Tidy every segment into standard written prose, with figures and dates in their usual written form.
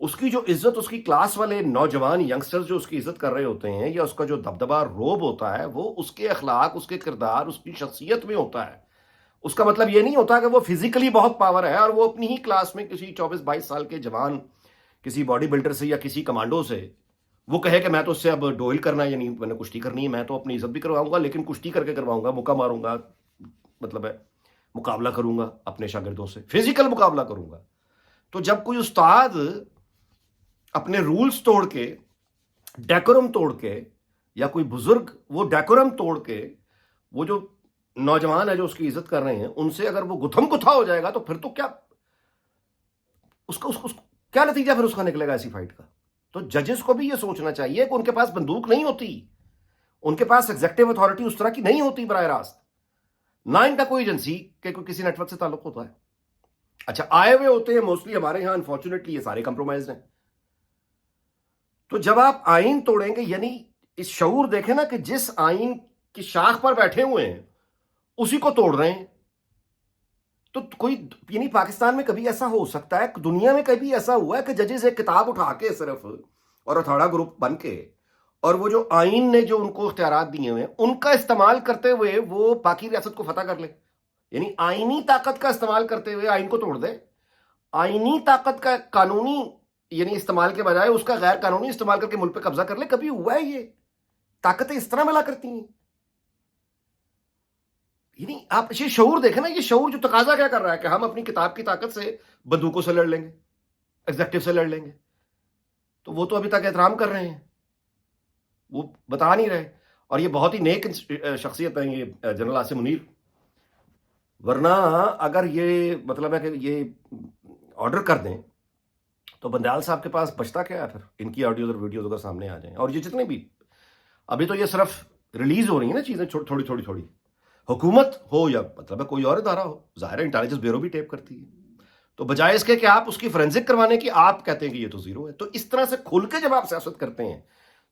اس کی جو عزت اس کی کلاس والے نوجوان ینگسٹرز جو اس کی عزت کر رہے ہوتے ہیں، یا اس کا جو دبدبہ روب ہوتا ہے، وہ اس کے اخلاق، اس کے کردار، اس کی شخصیت میں ہوتا ہے. اس کا مطلب یہ نہیں ہوتا کہ وہ فزیکلی بہت پاور ہے اور وہ اپنی ہی کلاس میں کسی 24-22 سال کے جوان کسی باڈی بلڈر سے یا کسی کمانڈو سے وہ کہے کہ میں تو اس سے اب ڈوئل کرنا ہے، یعنی میں نے کشتی کرنی ہے، میں تو اپنی عزت بھی کرواؤں گا لیکن کشتی کر کے کرواؤں گا، مکہ ماروں گا، مطلب ہے مقابلہ کروں گا اپنے شاگردوں سے، فزیکل مقابلہ کروں گا. تو جب کوئی استاد اپنے رولز توڑ کے، ڈیکورم توڑ کے، یا کوئی بزرگ وہ ڈیکورم توڑ کے وہ جو نوجوان ہے جو اس کی عزت کر رہے ہیں ان سے اگر وہ گتھم گتھا ہو جائے گا تو پھر تو کیا کیا نتیجہ پھر اس کا نکلے گا ایسی فائٹ کا. تو ججز کو بھی یہ سوچنا چاہیے کہ ان کے پاس بندوق نہیں ہوتی، ان کے پاس ایگزیکٹو اتھارٹی اس طرح کی نہیں ہوتی براہ راست، نہ ان کا کوئی ایجنسی کہ کوئی کسی نیٹ ورک سے تعلق ہوتا ہے. اچھا آئے ہوئے ہوتے ہیں موسٹلی ہمارے ہاں، انفارچونیٹلی یہ سارے کمپرومائزڈ ہیں. تو جب آپ آئین توڑیں گے، یعنی اس شعور دیکھیں نا کہ جس آئین کی شاخ پر بیٹھے ہوئے ہیں اسی کو توڑ رہے ہیں. تو کوئی یعنی پاکستان میں کبھی ایسا ہو سکتا ہے، دنیا میں کبھی ایسا ہوا ہے کہ ججز ایک کتاب اٹھا کے صرف اور اتھارا گروپ بن کے اور وہ جو آئین نے جو ان کو اختیارات دیے ہوئے ہیں ان کا استعمال کرتے ہوئے وہ باقی ریاست کو فتح کر لے؟ یعنی آئینی طاقت کا استعمال کرتے ہوئے آئین کو توڑ دے. آئینی طاقت کا قانونی یعنی استعمال کے بجائے اس کا غیر قانونی استعمال کر کے ملک پہ قبضہ کر لے. کبھی ہوا ہے یہ؟ طاقتیں اس طرح ملا کرتی ہیں. یعنی آپ یہ شعور دیکھیں نا، یہ شعور جو تقاضا کیا کر رہا ہے کہ ہم اپنی کتاب کی طاقت سے بندوقوں سے لڑ لیں گے، ایگزیکٹو سے لڑ لیں گے. تو وہ تو ابھی تک احترام کر رہے ہیں، وہ بتا نہیں رہے. اور یہ بہت ہی نیک شخصیت ہیں یہ جنرل عاصم منیر، ورنہ اگر یہ مطلب ہے کہ یہ آرڈر کر دیں تو بندیال صاحب کے پاس بچتا کیا ہے پھر؟ ان کی آڈیوز اور ویڈیوز اگر سامنے آ جائیں، اور یہ جتنے بھی ابھی تو یہ صرف ریلیز ہو رہی ہیں نا چیزیں تھوڑی تھوڑی، حکومت ہو یا مطلب ہے کوئی اور ادارہ ہو، ظاہر ہے انٹیلیجنس بیورو بھی ٹیپ کرتی ہے. تو بجائے اس کے کہ آپ اس کی فورینزک کروانے کی آپ کہتے ہیں کہ یہ تو زیرو ہے. تو اس طرح سے کھل کے جب آپ سیاست کرتے ہیں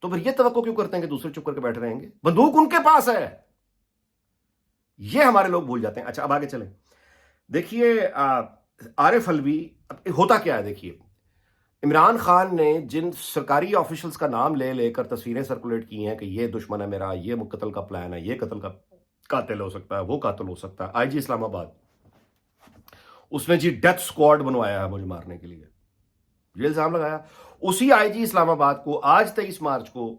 تو پھر یہ توقع کیوں کرتے ہیں کہ دوسرے چپ کر کے بیٹھے رہیں گے؟ بندوق ان کے پاس ہے، یہ ہمارے لوگ بھول جاتے ہیں. اچھا اب آگے چلیں. دیکھیے عارف الوی ہوتا کیا ہے. دیکھیے عمران خان نے جن سرکاری آفیشلز کا نام لے لے کر تصویریں سرکولیٹ کی ہیں کہ یہ دشمن ہے میرا، یہ قتل کا پلان ہے، یہ قتل کا قاتل ہو سکتا ہے، وہ قاتل ہو سکتا ہے. آئی جی اسلام آباد اس نے جی ڈیتھ سکواڈ بنوایا ہے مجھے مارنے کے لیے، یہ الزام لگایا. اسی آئی جی اسلام آباد کو آج 23 مارچ کو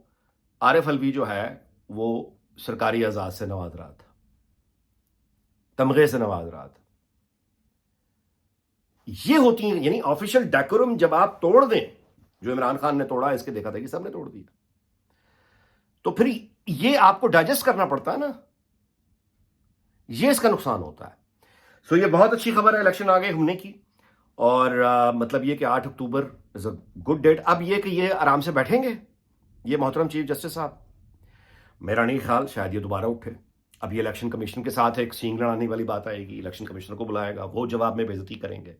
عارف الوی جو ہے وہ سرکاری اعزاز سے نواز رہا تھا، تمغے سے نواز رہا تھا. یہ ہوتی ہیں یعنی آفیشل ڈیکورم جب آپ توڑ دیں، جو عمران خان نے توڑا اس کے دیکھا تھا کہ سب نے توڑ دیا، تو پھر یہ آپ کو ڈائجسٹ کرنا پڑتا ہے نا، یہ اس کا نقصان ہوتا ہے. سو یہ بہت اچھی خبر ہے، الیکشن آگے ہونے کی، اور مطلب یہ کہ 8 اکتوبر از اے گڈ ڈیٹ. اب یہ کہ یہ آرام سے بیٹھیں گے یہ محترم چیف جسٹس صاحب، میرا نہیں خیال شاید یہ دوبارہ اٹھے. اب یہ الیکشن کمیشن کے ساتھ ایک سینگ لڑانے والی بات آئے گی، الیکشن کمیشنر کو بلائے گا، وہ جواب میں بے عزتی کریں گے.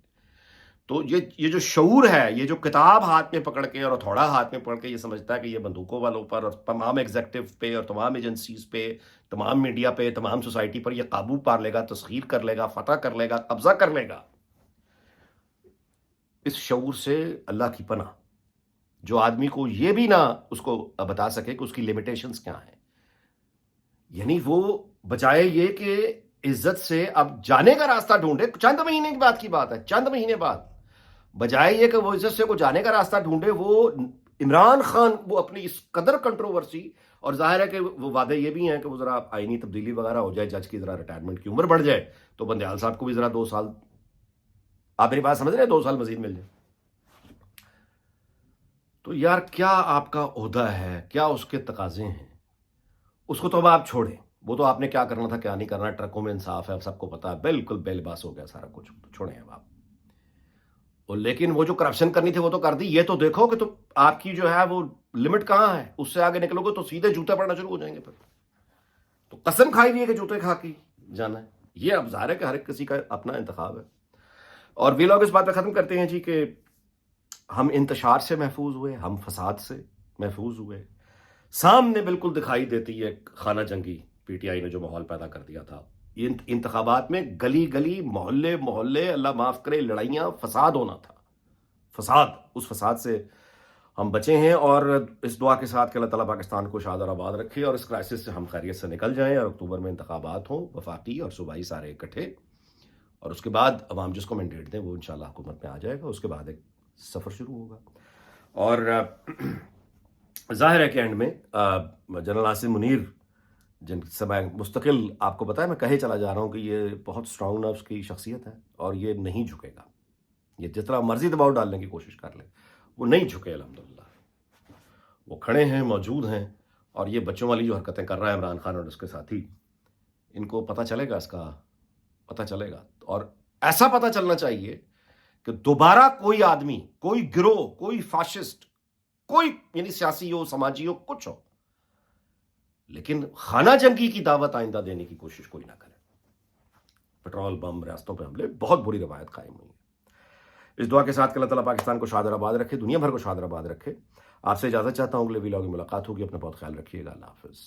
تو یہ جو شعور ہے، یہ جو کتاب ہاتھ میں پکڑ کے اور تھوڑا ہاتھ میں پکڑ کے یہ سمجھتا ہے کہ یہ بندوقوں والوں پر اور تمام ایگزیکٹو پہ اور تمام ایجنسیز پہ، تمام میڈیا پہ، تمام سوسائٹی پر یہ قابو پا لے گا، تسخیر کر لے گا، فتح کر لے گا، قبضہ کر لے گا، اس شعور سے اللہ کی پناہ. جو آدمی کو یہ بھی نہ اس کو بتا سکے کہ اس کی لیمیٹیشنز کیا ہیں، یعنی وہ بجائے یہ کہ عزت سے اب جانے کا راستہ ڈھونڈے، چند مہینے کی بات کی بات ہے، چند مہینے بعد، بجائے یہ کہ وہ عزت سے کو جانے کا راستہ ڈھونڈے، وہ عمران خان وہ اپنی اس قدر کنٹروورسی، اور ظاہر ہے کہ وہ وعدے یہ بھی ہیں کہ وہ ذرا آئینی تبدیلی وغیرہ ہو جائے، جج کی ذرا ریٹائرمنٹ کی عمر بڑھ جائے تو بندیال صاحب کو بھی ذرا 2 سال، آپ میری بات سمجھ رہے ہیں، 2 سال مزید مل جائے. تو یار کیا آپ کا عہدہ ہے، کیا اس کے تقاضے ہیں، اس کو تو اب آپ چھوڑیں. وہ تو آپ نے کیا کرنا تھا کیا نہیں کرنا، ٹرکوں میں انصاف ہے، اب سب کو پتا ہے، بالکل بے لباس ہو گیا سارا کچھ، چھوڑیں اب آپ. اور لیکن وہ جو کرپشن کرنی تھی وہ تو کر دی. یہ تو دیکھو کہ تو آپ کی جو ہے وہ لمٹ کہاں ہے، اس سے آگے نکلو گے تو سیدھے جوتے پڑنا شروع ہو جائیں گے. پھر تو قسم کھائی ہوئی ہے کہ جوتے کھا کے جانا ہے. یہ اب ظاہر ہے کہ ہر ایک کسی کا اپنا انتخاب ہے. اور وی لوگ اس بات پہ ختم کرتے ہیں جی کہ ہم انتشار سے محفوظ ہوئے، ہم فساد سے محفوظ ہوئے. سامنے بالکل دکھائی دیتی ہے خانہ جنگی پی ٹی آئی نے جو ماحول پیدا کر دیا تھا. انتخابات میں گلی گلی، محلے محلے، اللہ معاف کرے، لڑائیاں، فساد ہونا تھا، فساد، اس فساد سے ہم بچے ہیں، اور اس دعا کے ساتھ کہ اللہ تعالیٰ پاکستان کو شاد اور آباد رکھے اور اس کرائسس سے ہم خیریت سے نکل جائیں، اور اکتوبر میں انتخابات ہوں، وفاقی اور صوبائی سارے اکٹھے، اور اس کے بعد عوام جس کو مینڈیٹ دیں وہ انشاءاللہ حکومت میں آ جائے گا، اس کے بعد ایک سفر شروع ہوگا۔ اور ظاہر ہے کہ اینڈ میں جنرل عاصم منیر، جن سے میں مستقل آپ کو بتایا، میں کہے چلا جا رہا ہوں کہ یہ بہت اسٹرانگ نروز کی شخصیت ہے اور یہ نہیں جھکے گا، یہ جتنا مرضی دباؤ ڈالنے کی کوشش کر لے وہ نہیں جھکے، الحمدللہ وہ کھڑے ہیں، موجود ہیں، اور یہ بچوں والی جو حرکتیں کر رہا ہے عمران خان اور اس کے ساتھی، ان کو پتہ چلے گا، اس کا پتہ چلے گا، اور ایسا پتہ چلنا چاہیے کہ دوبارہ کوئی آدمی، کوئی گروہ، کوئی فاشسٹ، کوئی یعنی سیاسی ہو، سماجی ہو، کچھ ہو، لیکن خانہ جنگی کی دعوت آئندہ دینے کی کوشش کوئی نہ کرے۔ پٹرول بم، ریاستوں پہ حملے، بہت بری روایت قائم ہوئی ہے۔ اس دعا کے ساتھ کہ اللہ تعالیٰ پاکستان کو شاد اور آباد رکھے، دنیا بھر کو شاد اور آباد رکھے۔ آپ سے اجازت چاہتا ہوں، اگلے ویلاگ میں ملاقات ہوگی، اپنا بہت خیال رکھیے گا، اللہ حافظ۔